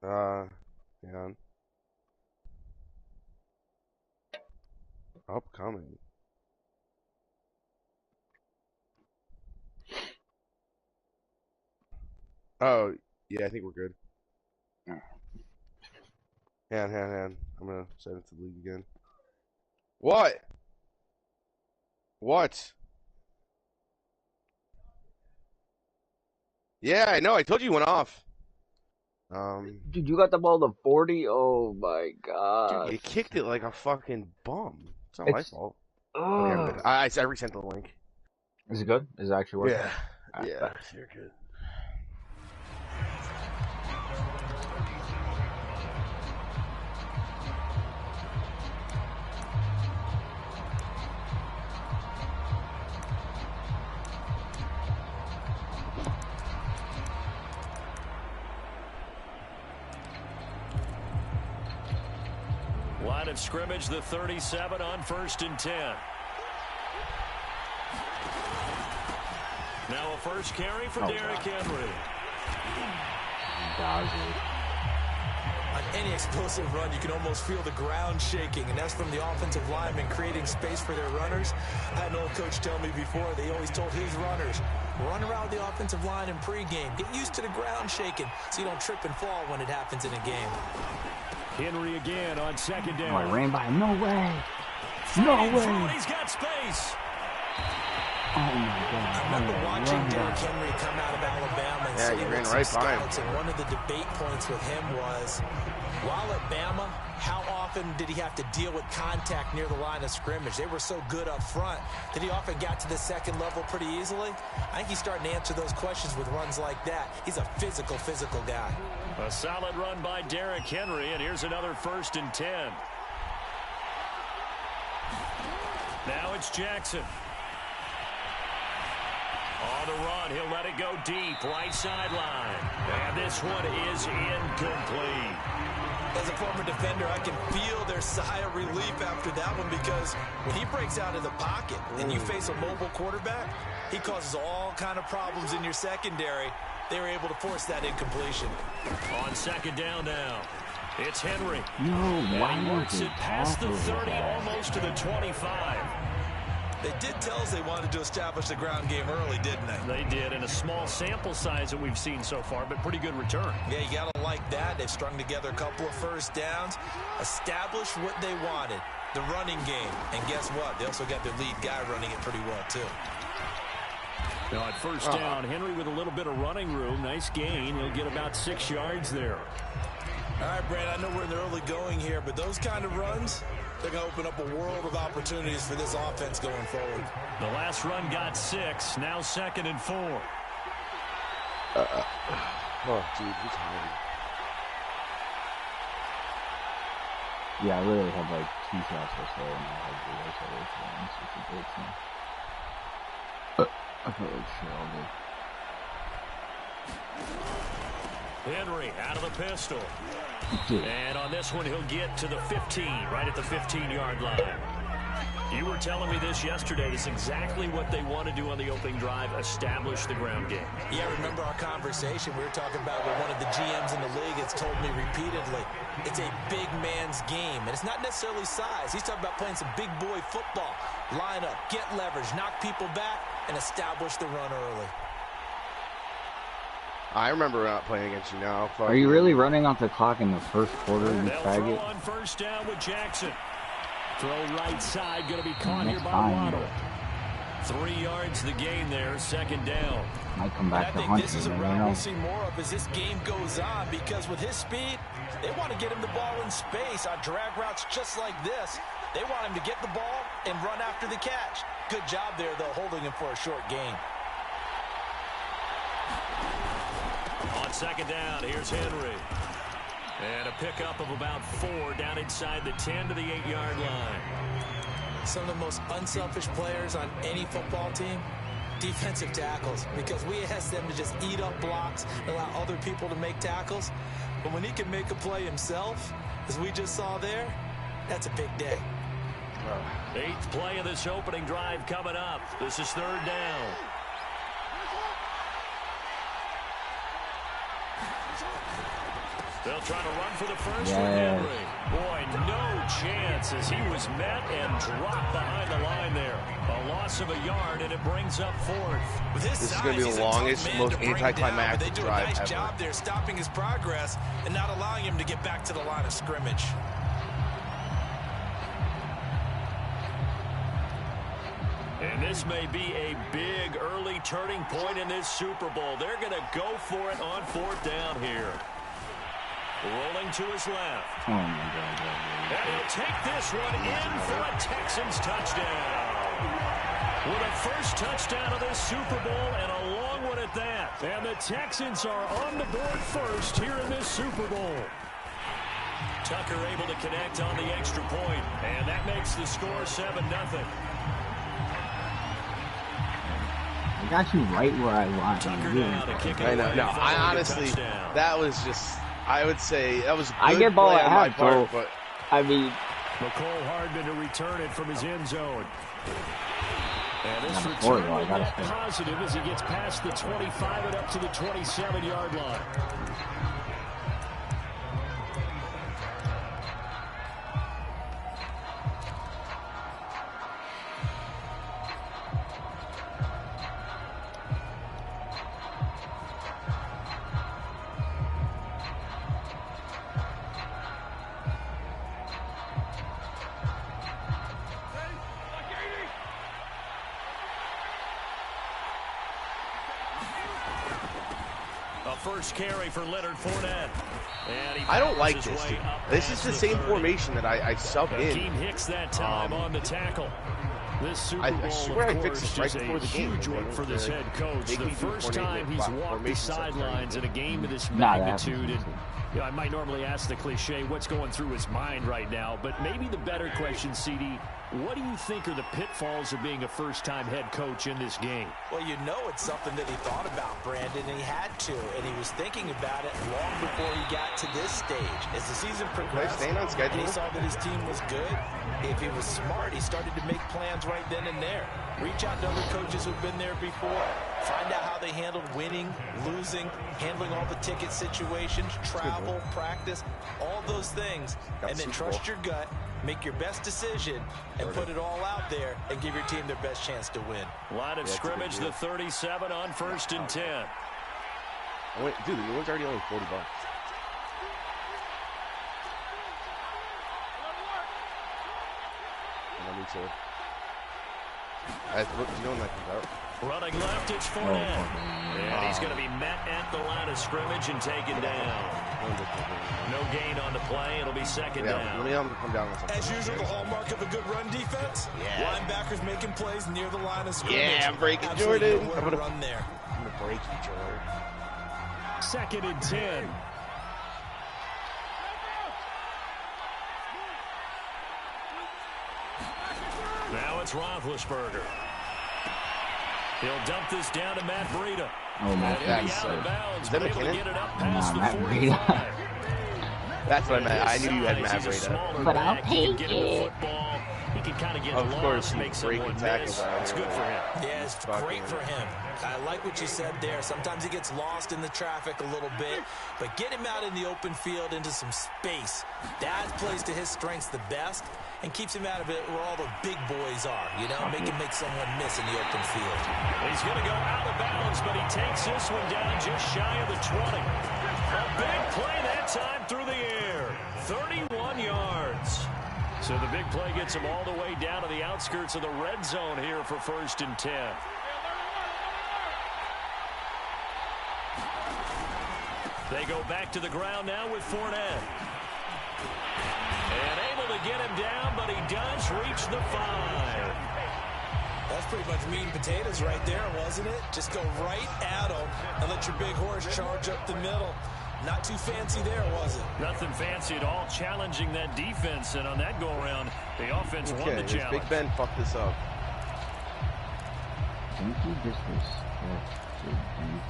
Yeah. Upcoming. Oh, yeah, I think we're good. Hand. I'm gonna send it to the league again. What? What? Yeah, I know. I told you you went off. Dude, you got the ball to 40? Oh my Dude, gosh. you kicked it like a fucking bum. It's not my It's. fault. Okay, I'm good. Ugh. I resent the link. Is it good? Is it actually working? Yeah. Alright, Yeah, bet. you're good. Line of scrimmage, the 37 on 1st and 10. Now a first carry for Derrick Henry. On any explosive run, you can almost feel the ground shaking, and that's from the offensive linemen creating space for their runners. I had an old coach tell me before, they always told his runners, run around the offensive line in pregame. Get used to the ground shaking so you don't trip and fall when it happens in a game. Henry again on 2nd down. Oh, I ran by. No way. No way. He's got space. Oh my God. I remember watching Derrick Henry come out of Alabama and sitting with some scouts, and one of the debate points with him was, while at Bama, how often did he have to deal with contact near the line of scrimmage? They were so good up front that he often got to the second level pretty easily. I think he's starting to answer those questions with runs like that. He's a physical guy. A solid run by Derrick Henry, and here's another 1st and 10. Now it's Jackson. On the run, he'll let it go deep, right sideline. And this one is incomplete. As a former defender, I can feel their sigh of relief after that one, because when he breaks out of the pocket and you face a mobile quarterback, he causes all kind of problems in your secondary. They were able to force that incompletion. On 2nd down now, it's Henry. No, why he works it past the 30, almost to the 25. They did tell us they wanted to establish the ground game early, didn't they? They did, in a small sample size that we've seen so far, but pretty good return. Yeah, you got to like that. They've strung together a couple of first downs, established what they wanted, the running game. And guess what? They also got their lead guy running it pretty well, too. Now at 1st down, Henry with a little bit of running room. Nice gain. He'll get about 6 yards there. All right, Brad, I know we're in the early going here, but those kind of runs, they're going to open up a world of opportunities for this offense going forward. The last run got 6. Now 2nd and 4. Oh, dude, he's hungry. Yeah, I really had like 2 shots or so, and I had 0 ones, which is great to me. I felt like shit all day. Henry out of the pistol. And on this one, he'll get to the 15, right at the 15-yard line. You were telling me this yesterday. This is exactly what they want to do on the opening drive, establish the ground game. Yeah, remember our conversation. We were talking about what one of the GMs in the league has told me repeatedly. It's a big man's game, and it's not necessarily size. He's talking about playing some big boy football. Line up, get leverage, knock people back, and establish the run early. I remember not playing against you now. Are you really running off the clock in the first quarter, you They'll faggot? throw on 1st down with Jackson. Throw right side, going to be caught here by Waddle. 3 yards the gain there, 2nd down. Might come back to I hunt think this is a route we'll see more of as this game goes on, because with his speed, they want to get him the ball in space on drag routes just like this. They want him to get the ball and run after the catch. Good job there, though, holding him for a short gain. On 2nd down, here's Henry. And a pickup of about 4 down inside the 10 to the 8-yard line. Some of the most unselfish players on any football team, defensive tackles, because we ask them to just eat up blocks and allow other people to make tackles. But when he can make a play himself, as we just saw there, that's a big day. 8th play of this opening drive coming up. This is 3rd down. They'll try to run for the first with Henry. Boy, no chance as he was met and dropped behind the line there. A loss of a yard, and it brings up 4th. This is going to be the longest, most anticlimactic drive ever. They do a nice job there stopping his progress and not allowing him to get back to the line of scrimmage. And this may be a big early turning point in this Super Bowl. They're going to go for it on 4th down here. Rolling to his left. Oh, my God. And he'll take this one in for a Texans touchdown. With a first touchdown of this Super Bowl and a long one at that. And the Texans are on the board first here in this Super Bowl. Tucker able to connect on the extra point. And that makes the score 7-0. I got you right where I want you. I know. No, I honestly, that was just, I would say, that was good. I get ball play at on my half, part, bro. but I mean, McCole Hardman to return it from his end zone. And this I'm return horrible. I will gotta net stay. positive as he gets past the 25 and up to the 27-yard line. First carry for Leonard Fournette. I don't like this. This is the same formation that I sub in. Akeem Hicks that time on the tackle. This Super Bowl, I swear of I fixed course, this right is before a the game. huge one for this head coach. The first time he's walked the sidelines in a game of this magnitude. And, you know, I might normally ask the cliche, what's going through his mind right now? But maybe the better question, CD, what do you think are the pitfalls of being a first-time head coach in this game? Well, you know it's something that he thought about, Brandon, and he had to. And he was thinking about it long before he got to this stage. As the season progressed, staying on schedule? he saw that his team was good. If he was smart, he started to make plans right then and there. Reach out to other coaches who've been there before. Find out how they handled winning, losing, handling all the ticket situations, travel, practice, all those things. And then trust your gut, make your best decision, and put it all out there and give your team their best chance to win. Line of scrimmage, the 37 on 1st and 10. Dude, the new one's already only $40. I need to. Do you know when that comes out? Running left, it's Fournette. And he's going to be met at the line of scrimmage and taken down. No gain on the play. It'll be second down. Let me come down. As usual, the hallmark of a good run defense. Linebackers making plays near the line of scrimmage. Yeah, I'm breaking Jordan. I'm going to run there. I'm going to break you, Jordan. 2nd and 10. Now it's Roethlisberger. He'll dump this down to Matt Breida. oh my God. That's Out of bounds, but able to McKinnon? get it up past the Matt 45. Breida. That's what I meant. I knew you had Matt He's a Breida. smaller But I'll back. He can take get him the it. football. He can kind of get Of course, lost, he's make someone breaking miss. tackles out It's there. good for him. Yeah, it's great for him. I like what you said there. Sometimes he gets lost in the traffic a little bit, but get him out in the open field into some space. That plays to his strengths the best and keeps him out of it where all the big boys are, you know, make someone miss in the open field. He's going to go out of bounds, but he takes this one down just shy of the 20. A big play that time through the air. 31 yards. So the big play gets him all the way down to the outskirts of the red zone here for 1st and 10. They go back to the ground now with Fournette. And able to get him down, but he does reach the 5. That's pretty much meat and potatoes right there, wasn't it? Just go right at him and let your big horse charge up the middle. Not too fancy there, was it? Nothing fancy at all, challenging that defense, and on that go-around, the offense won the challenge. Big Ben fucked this up. Don't you disrespect the defense?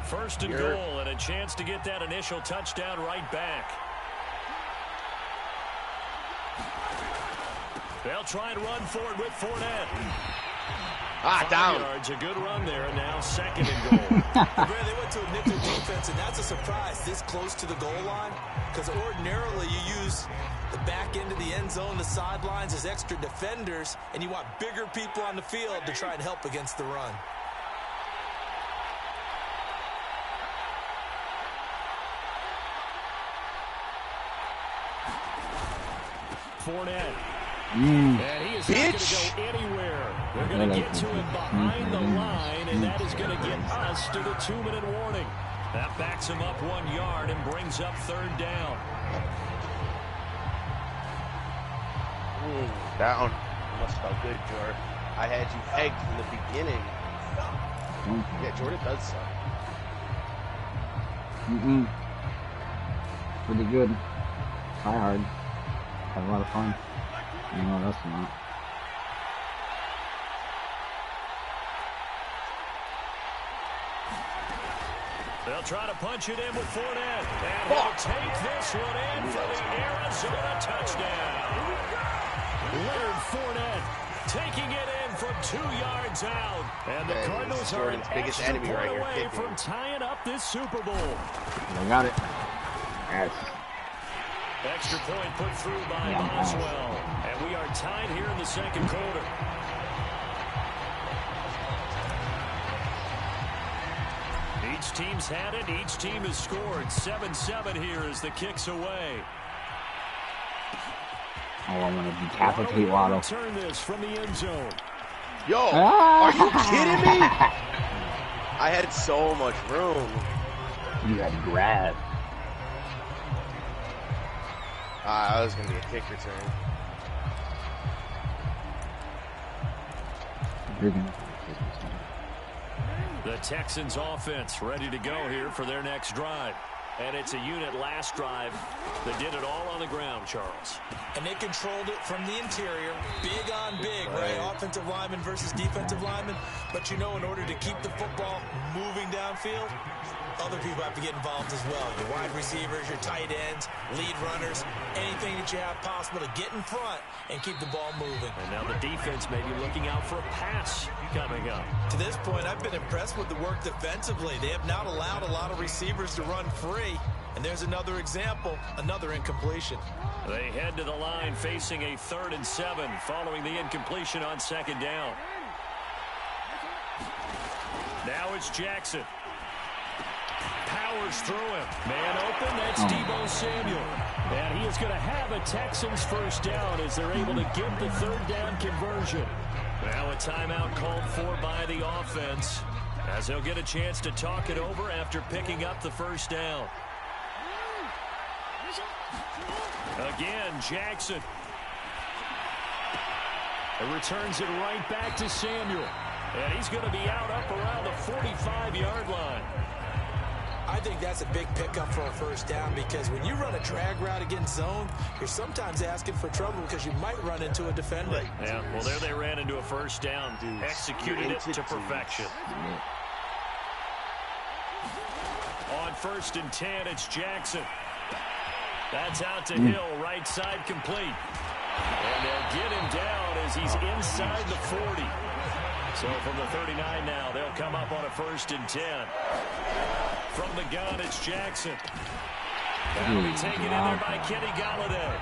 First and goal, and a chance to get that initial touchdown right back. They'll try and run forward with Fournette. Down. 5 yards, a good run there, and now 2nd and goal. They went to a nickel defense, and that's a surprise this close to the goal line, because ordinarily you use the back end of the end zone, the sidelines as extra defenders, and you want bigger people on the field to try and help against the run. Fournette. And he is not going to go anywhere. They're going to get to him behind the line, and that is going to get us to the 2-minute warning. That backs him up 1 yard and brings up 3rd down. Down. Must felt good, Jordan. I had you pegged from the beginning. Yeah, Jordan does suck. Pretty good. Try hard. Have a lot of fun. You know what else not. They'll try to punch it in with Fournette. And he'll take this one in for the Arizona touchdown. Leonard Fournette taking it in from 2 yards out. And the Cardinals are an extra point away from tying up this Super Bowl. They got it. Yes. Extra point put through by Boswell. And we are tied here in the 2nd quarter. Each team's had it. Each team has scored. 7-7 here as the kick's away. Oh, I'm going to decapitate Waddle. Turn this from the end zone. Yo, are you kidding me? I had so much room. You had grab. That was going to be a kick return. The Texans offense ready to go here for their next drive. And it's a unit last drive that did it all on the ground, Charles. And they controlled it from the interior. Big on big, right? Offensive lineman versus defensive lineman. But you know, in order to keep the football moving downfield, other people have to get involved as well. Your wide receivers, your tight ends, lead runners, anything that you have possible to get in front and keep the ball moving. And now the defense may be looking out for a pass coming up. To this point, I've been impressed with the work defensively. They have not allowed a lot of receivers to run free. And there's another example, another incompletion. They head to the line facing a 3rd and 7 following the incompletion on 2nd down. Now it's Jackson. Powers through him. Man open, that's Deebo Samuel. And he is going to have a Texans 1st down as they're able to get the 3rd down conversion. Now a timeout called for by the offense as they'll get a chance to talk it over after picking up the 1st down. Again, Jackson. It returns it right back to Samuel. And he's going to be out up around the 45-yard line. I think that's a big pickup for a 1st down because when you run a drag route against zone, you're sometimes asking for trouble because you might run into a defender. Yeah, well, there they ran into a 1st down. Executed it to perfection. On 1st and 10, it's Jackson. That's out to Hill, right side complete. And they'll get him down as he's inside the 40. So from the 39 now, they'll come up on a 1st and 10. From the gun, it's Jackson. That'll be taken in there by Kenny Golladay.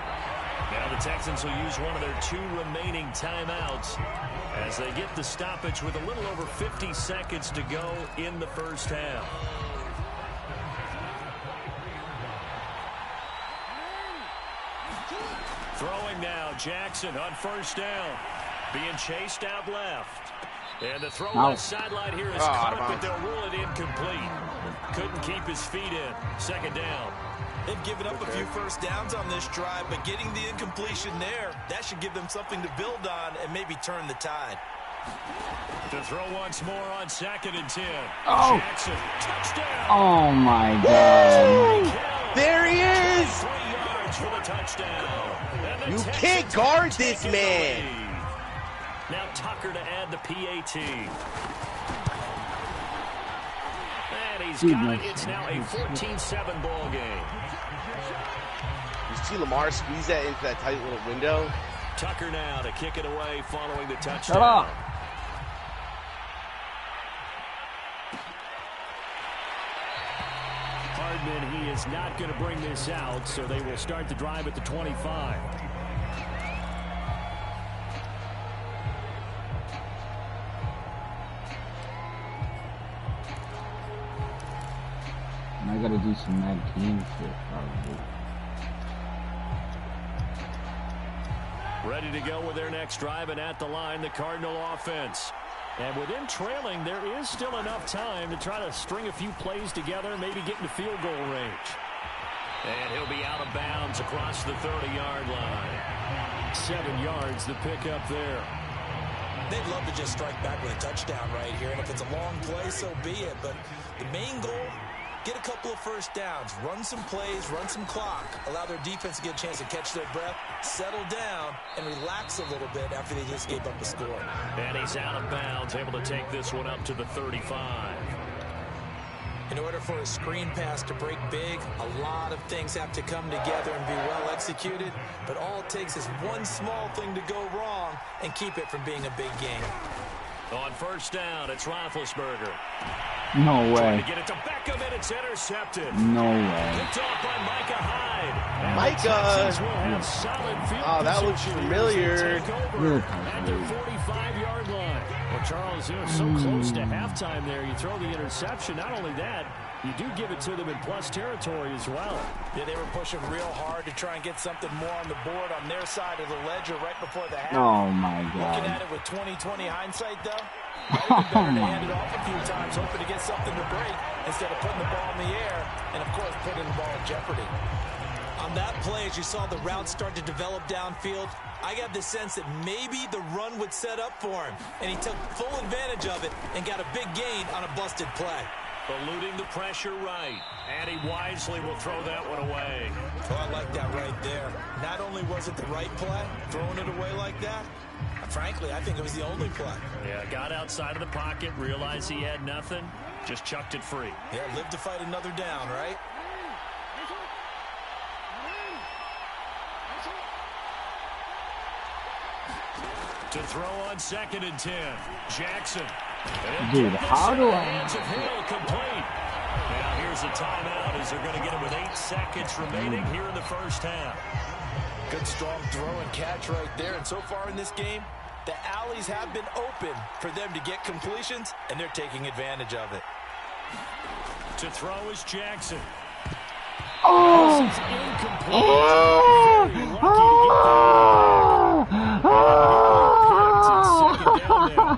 Now the Texans will use one of their 2 remaining timeouts as they get the stoppage with a little over 50 seconds to go in the 1st half. Throwing now, Jackson on 1st down. Being chased out left. And the throw on the sideline here is caught, but they'll rule it incomplete. Couldn't keep his feet in. 2nd down. They've given up a few 1st downs on this drive, but getting the incompletion there, that should give them something to build on and maybe turn the tide. To throw once more on 2nd and 10. Oh. Jackson, touchdown. Oh, my God. There he is. 3 yards for the touchdown. You can't guard this man. Now Tucker to add the PAT. And he's got it. It's now a 14-7 ball game. You see Lamar squeeze that into that tight little window? Tucker now to kick it away following the touchdown. Hardman, he is not going to bring this out, so they will start the drive at the 25. And I got to do some Mad Team shit, probably. Ready to go with their next drive, and at the line, the Cardinal offense. And with them trailing, there is still enough time to try to string a few plays together, maybe get into field goal range. And he'll be out of bounds across the 30-yard line. 7 yards, the pickup there. They'd love to just strike back with a touchdown right here, and if it's a long play, so be it. But the main goal, get a couple of first downs, run some plays, run some clock, allow their defense to get a chance to catch their breath, settle down, and relax a little bit after they just gave up a score. And he's out of bounds, able to take this one up to the 35. In order for a screen pass to break big, a lot of things have to come together and be well executed, but all it takes is one small thing to go wrong and keep it from being a big game. On first down, it's Roethlisberger. No way. Trying to get it to Beckham, and it's intercepted. No way. Picked off by Micah Hyde. And Micah. Oh, that looks familiar. At their 45-yard line. Well, Charles, you know, so close to halftime there. You throw the interception. Not only that, you do give it to them in plus territory as well. Yeah, they were pushing real hard to try and get something more on the board on their side of the ledger right before the half. Oh, my God. Looking at it with 20/20 hindsight, though, might have been better to hand it off a few times, hoping to get something to break instead of putting the ball in the air and, of course, putting the ball in jeopardy. On that play, as you saw the route start to develop downfield, I got the sense that maybe the run would set up for him, and he took full advantage of it and got a big gain on a busted play. Eluding the pressure right, and he wisely will throw that one away. Oh, I like that right there. Not only was it the right play, throwing it away like that, frankly, I think it was the only play. Yeah, got outside of the pocket, realized he had nothing, just chucked it free. Yeah, live to fight another down, right? To throw on 2nd and 10, Jackson. Dude, how do I... Complete. Now here's a timeout as they're going to get it with 8 seconds remaining here in the first half. Good, strong throw and catch right there. And so far in this game, the alleys have been open for them to get completions, and they're taking advantage of it. To throw is Jackson. Oh! This is incomplete. Very lucky to get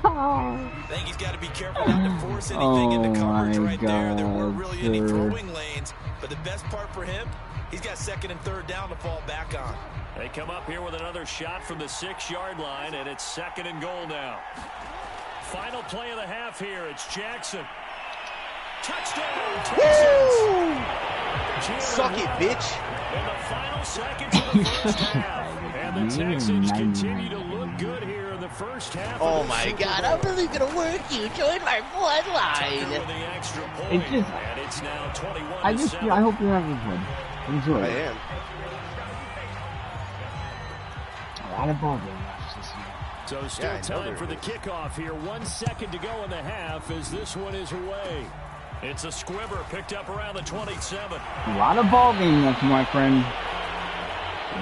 I think he's got to be careful not to force anything into coverage right there. There weren't really any throwing lanes, but the best part for him, he's got 2nd and 3rd down to fall back on. They come up here with another shot from the 6-yard line, and it's 2nd and goal now. Final play of the half here. It's Jackson. Touchdown, Texans! Suck it, bitch. In the final seconds of the first half. And the Texans continue to look good here in the first half. Oh, my God. I'm really going to work you. Join my bloodline. It's just... And it's now 21-7. I hope you're having fun. Enjoy. I am. A lot of ball games this year. So still time for the kickoff here. 1 second to go in the half as this one is away. It's a squibber picked up around the 27. A lot of ball game left, my friend.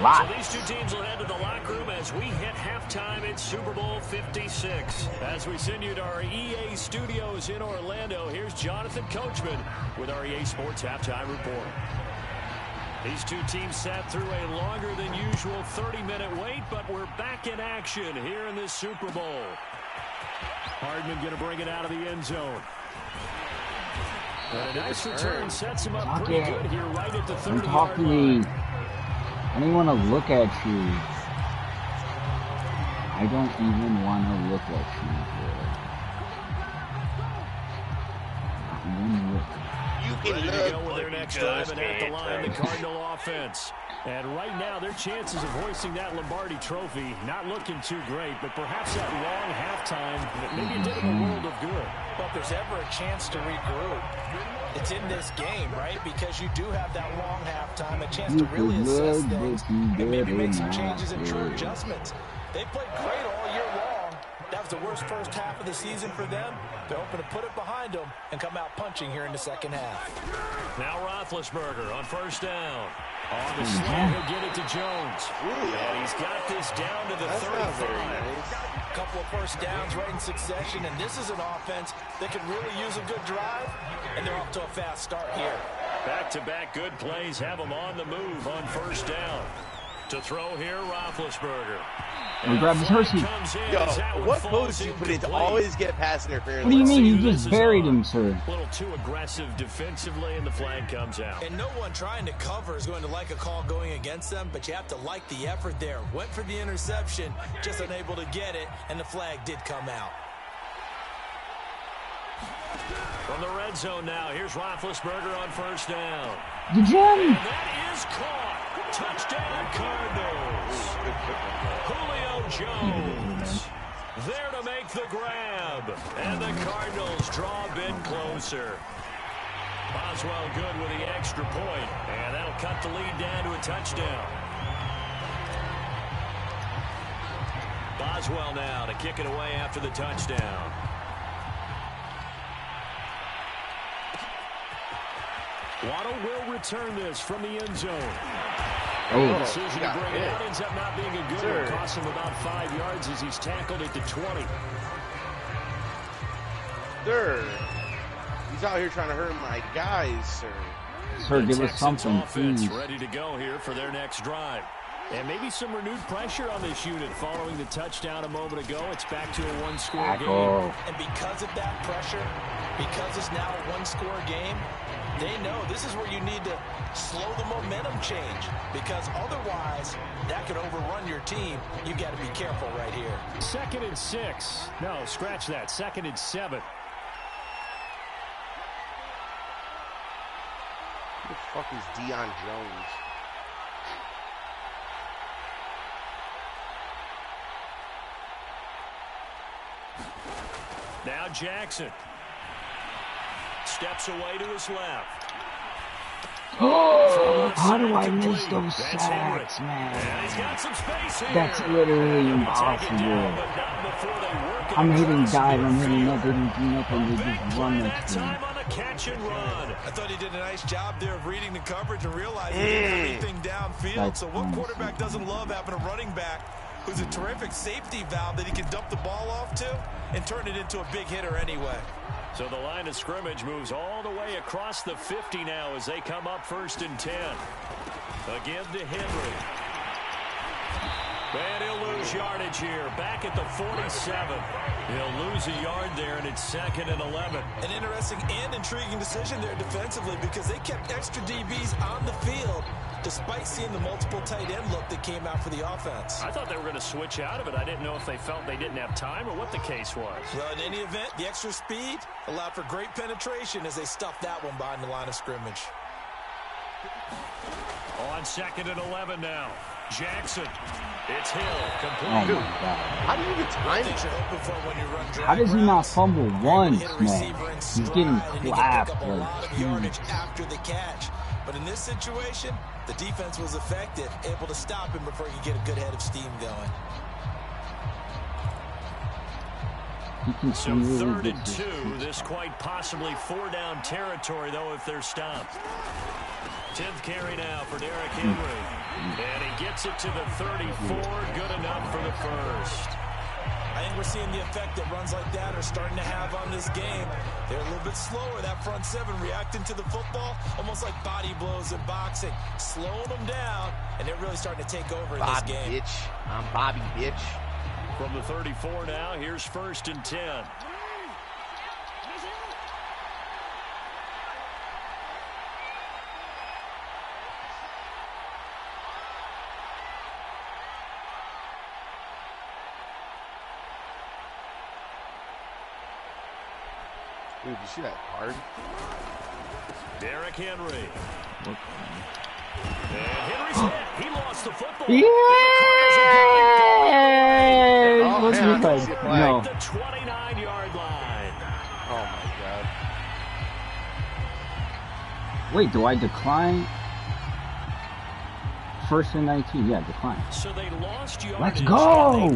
Lots. So these two teams will head to the locker room as we hit halftime at Super Bowl 56. As we send you to our EA studios in Orlando, here's Jonathan Coachman with our EA Sports Halftime Report. These two teams sat through a longer than usual 30-minute wait, but we're back in action here in this Super Bowl. Hardman going to bring it out of the end zone. And a nice return sets him up pretty good here right at the 30-yard line. I don't want to look at you. I don't even want to look at you. Ready to go with their next drive, and at the line, the Cardinal offense. And right now, their chances of hoisting that Lombardi trophy not looking too great, but perhaps that long halftime maybe it did them a world of good. Well, if there's ever a chance to regroup, it's in this game, right? Because you do have that long halftime, a chance to really assess things and maybe make some changes and true adjustments. They played great all year long. That was the worst first half of the season for them. They're hoping to put it behind them and come out punching here in the second half. Now Roethlisberger on first down. On the slant, he'll get it to Jones. And he's got this down to the 35. A couple of first downs right in succession, and this is an offense that could really use a good drive, and they're off to a fast start here. Back-to-back good plays have them on the move on first down. To throw here, Roethlisberger. And grab his Hershey. Yo, what pose do you put in to always get pass interference? What do you mean? You just buried him, sir. A little too aggressive defensively, and the flag comes out. And no one trying to cover is going to like a call going against them, but you have to like the effort there. Went for the interception, just unable to get it, and the flag did come out. From the red zone now, here's Roethlisberger on first down. The gem. And that is caught. Touchdown, Cardinals. Julio Jones there to make the grab. And the Cardinals draw a bit closer. Boswell good with the extra point. And that'll cut the lead down to a touchdown. Boswell now to kick it away after the touchdown. Waddle will return this from the end zone. Oh, Decision to bring it out ends up not being a good one. Costs him about 5 yards as he's tackled at the 20. Sir, he's out here trying to hurt my guys, sir. Sir, give us something, please. Ready to go here for their next drive. And maybe some renewed pressure on this unit following the touchdown a moment ago. It's back to a one-score game. And because of that pressure, because it's now a one-score game, they know this is where you need to slow the momentum change, because otherwise that could overrun your team. You got to be careful right here. 2nd and 6. No, scratch that. 2nd and 7. Who the fuck is Deion Jones? Now Jackson steps away to his left. Oh, how do I miss those sacks, man? And he's got some space here. That's literally impossible. I'm hitting dive, I'm hitting nothing, they just run that to me. On the catch and run. I thought he did a nice job there of reading the coverage and realizing he didn't have anything downfield. So what quarterback doesn't love having a running back who's a terrific safety valve that he can dump the ball off to and turn it into a big hitter anyway? So the line of scrimmage moves all the way across the 50 now as they come up 1st and 10. A give to Henry. And he'll lose yardage here. Back at the 47. He'll lose a yard there, and it's 2nd and 11. An interesting and intriguing decision there defensively, because they kept extra DBs on the field despite seeing the multiple tight end look that came out for the offense. I thought they were going to switch out of it. I didn't know if they felt they didn't have time or what the case was. Well, in any event, the extra speed allowed for great penetration as they stuffed that one behind the line of scrimmage. On 2nd and 11 now. Jackson. It's Hill. Complete. Oh, my God. How do you get time? How does he not fumble once, man? He's getting clapped like huge. After the catch. But in this situation, the defense was effective, able to stop him before he could get a good head of steam going. So 3rd and 2. This quite possibly 4-down territory, though, if they're stopped. 10th carry now for Derrick Henry. And he gets it to the 34. Good enough for the first. I think we're seeing the effect that runs like that are starting to have on this game. They're a little bit slower, that front seven, reacting to the football, almost like body blows in boxing, slowing them down, and they're really starting to take over in this game. Bitch. I'm Bobby, bitch. From the 34 now, here's 1st and 10. Dude, you see that card? Derrick Henry. And Henry's hit. He lost the football. Yeah! What's the play? No. The 29-yard line. Oh, my God. Wait, do I decline? 1st and 19. Yeah, decline. So they lost yardage. Let's go!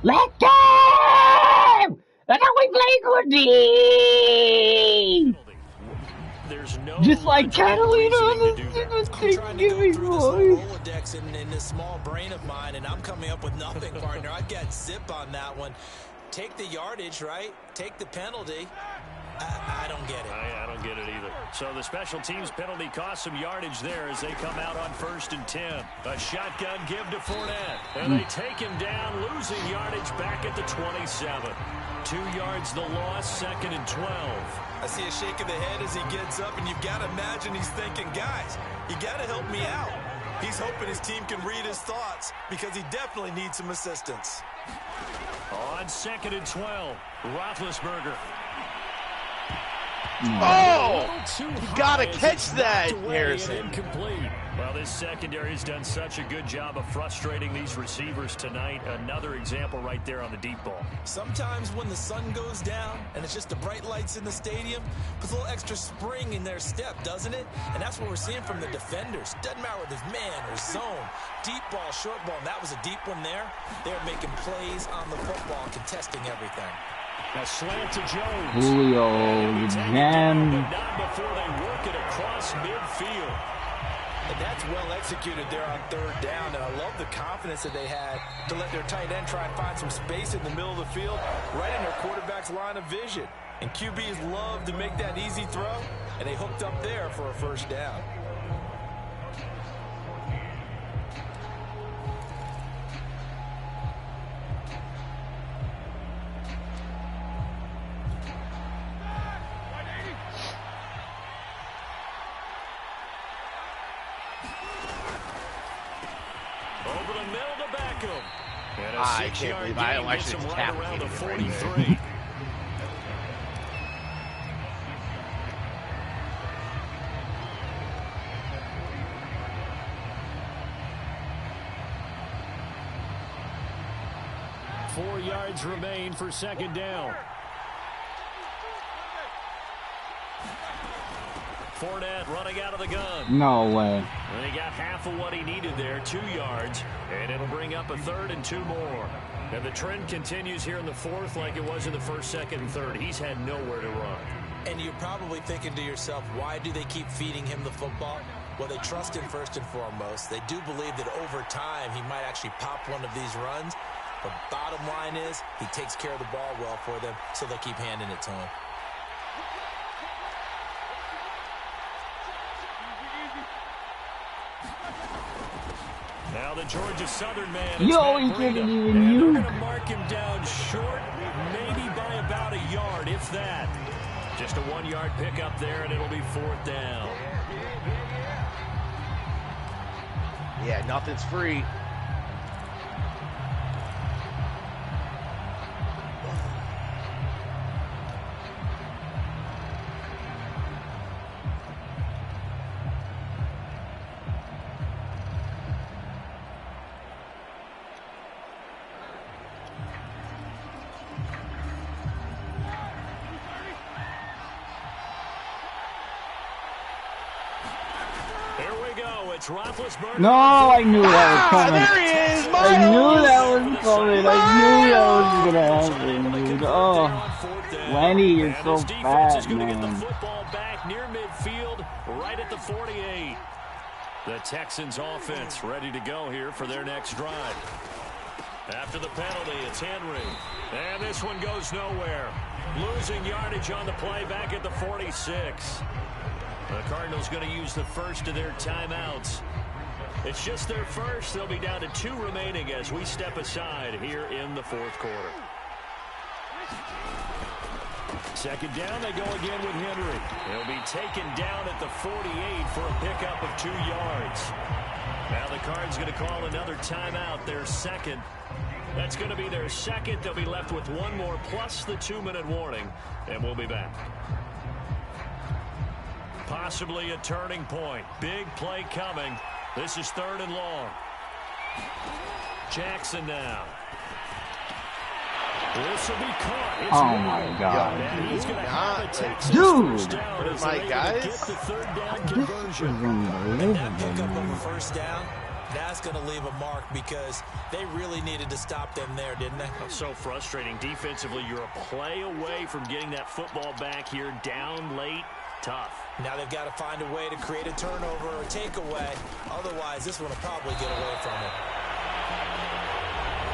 Let's go! That's how we play good D! There's no just like Catalina on the Rolodex in this small brain of mine, and I'm coming up with nothing, partner. I've got zip on that one. Take the yardage, right? Take the penalty. I don't get it. I don't get it either. So the special teams penalty cost some yardage there as they come out on 1st and 10. A shotgun give to Fournette. And they take him down, losing yardage back at the 27. 2 yards the loss, 2nd and 12. I see a shake of the head as he gets up, and you've got to imagine he's thinking, guys, you got to help me out. He's hoping his team can read his thoughts because he definitely needs some assistance. On 2nd and 12, Roethlisberger. Oh! You gotta catch that, Harrison. Incomplete. Well, this secondary has done such a good job of frustrating these receivers tonight. Another example right there on the deep ball. Sometimes when the sun goes down and it's just the bright lights in the stadium, puts a little extra spring in their step, doesn't it? And that's what we're seeing from the defenders. Doesn't matter whether it's man or zone, deep ball, short ball, and that was a deep one there. They're making plays on the football, contesting everything. A slant to Jones. Julio again. Not before they work it across midfield. And that's well executed there on 3rd down. And I love the confidence that they had to let their tight end try and find some space in the middle of the field, right in their quarterback's line of vision. And QBs love to make that easy throw, and they hooked up there for a 1st down. I can't believe I don't actually tap around the 43. Four yards remain for 2nd down. Fournette running out of the gun. No way. And he got half of what he needed there, 2 yards, and it'll bring up a 3rd and 2 more. And the trend continues here in the 4th like it was in the 1st, 2nd, and 3rd. He's had nowhere to run. And you're probably thinking to yourself, why do they keep feeding him the football? Well, they trust him first and foremost. They do believe that over time he might actually pop one of these runs. But bottom line is he takes care of the ball well for them, so they'll keep handing it to him. Now the Georgia Southern man. Yo, he didn't even use. They're going to mark him down short, maybe by about a yard, if that. Just a 1-yard pickup there, and it'll be 4th down. Yeah, nothing's free. It's Roethlisberger. No, I knew that was coming. There he is, Miles. I knew that was coming. I knew that was going to happen. Oh, Lenny, you're so fat, man. Get the football back near midfield, right at the 48. The Texans offense ready to go here for their next drive. After the penalty, it's Henry. And this one goes nowhere. Losing yardage on the play back at the 46. The Cardinals going to use the first of their timeouts. It's just their first. They'll be down to 2 remaining as we step aside here in the 4th quarter. 2nd down, they go again with Henry. He'll be taken down at the 48 for a pickup of 2 yards. Now the Cards going to call another timeout, their second. That's going to be their second. They'll be left with 1 more plus the 2-minute warning, and we'll be back. Possibly a turning point. Big play coming. This is 3rd and long. Jackson now. This will be caught. It's my God. And he's going to have a Texas Dude. first down. Where's my guys? Get the 3rd down conversion. And that pickup of a 1st down, That's going to leave a mark because they really needed to stop them there, didn't they? That's so frustrating. Defensively, you're a play away from getting that football back here. Down late, tough. Now they've got to find a way to create a turnover or takeaway. Otherwise, this one will probably get away from it.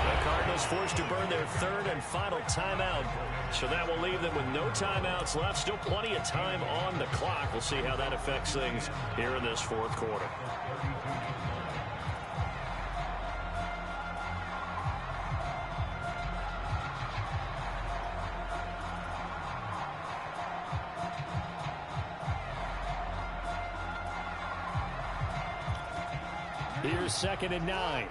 The Cardinals forced to burn their third and final timeout. So that will leave them with no timeouts left. Still plenty of time on the clock. We'll see how that affects things here in this fourth quarter. Here's 2nd and 9.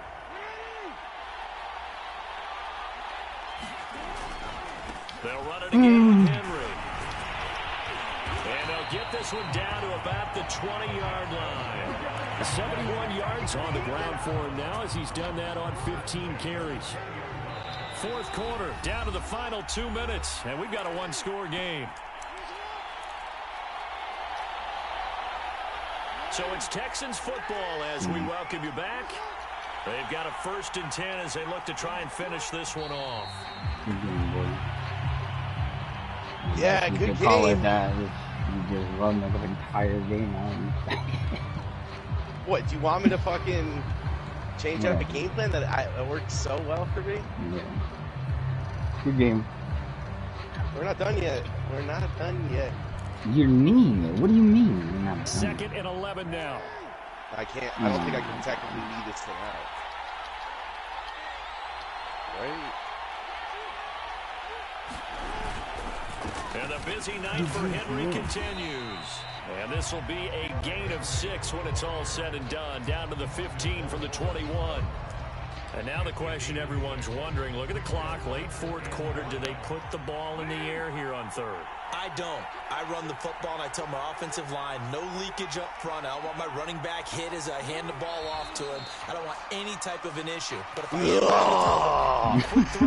They'll run it again with Henry. And they'll get this one down to about the 20-yard line. 71 yards on the ground for him now as he's done that on 15 carries. Fourth quarter, down to the final 2 minutes, and we've got a one-score game. So it's Texans football as we welcome you back. They've got a 1st and 10 as they look to try and finish this one off. Yeah, you good can game. Call it that. You just run the entire game out. What, do you want me to fucking change up a game plan that worked so well for me? Yeah. Good game. We're not done yet. We're not done yet. You're mean. What do you mean? You're not done? 2nd and 11 now. I can't. I don't think I can technically lead this thing out. Right? And the busy night for Henry continues. And this will be a gain of 6 when it's all said and done. Down to the 15 from the 21. And now the question everyone's wondering, look at the clock, late fourth quarter, do they put the ball in the air here on third? I don't. I run the football and I tell my offensive line, no leakage up front. I don't want my running back hit as I hand the ball off to him. I don't want any type of an issue. But if I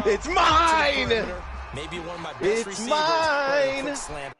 it's mine! Maybe one of my best it's receivers. Mine!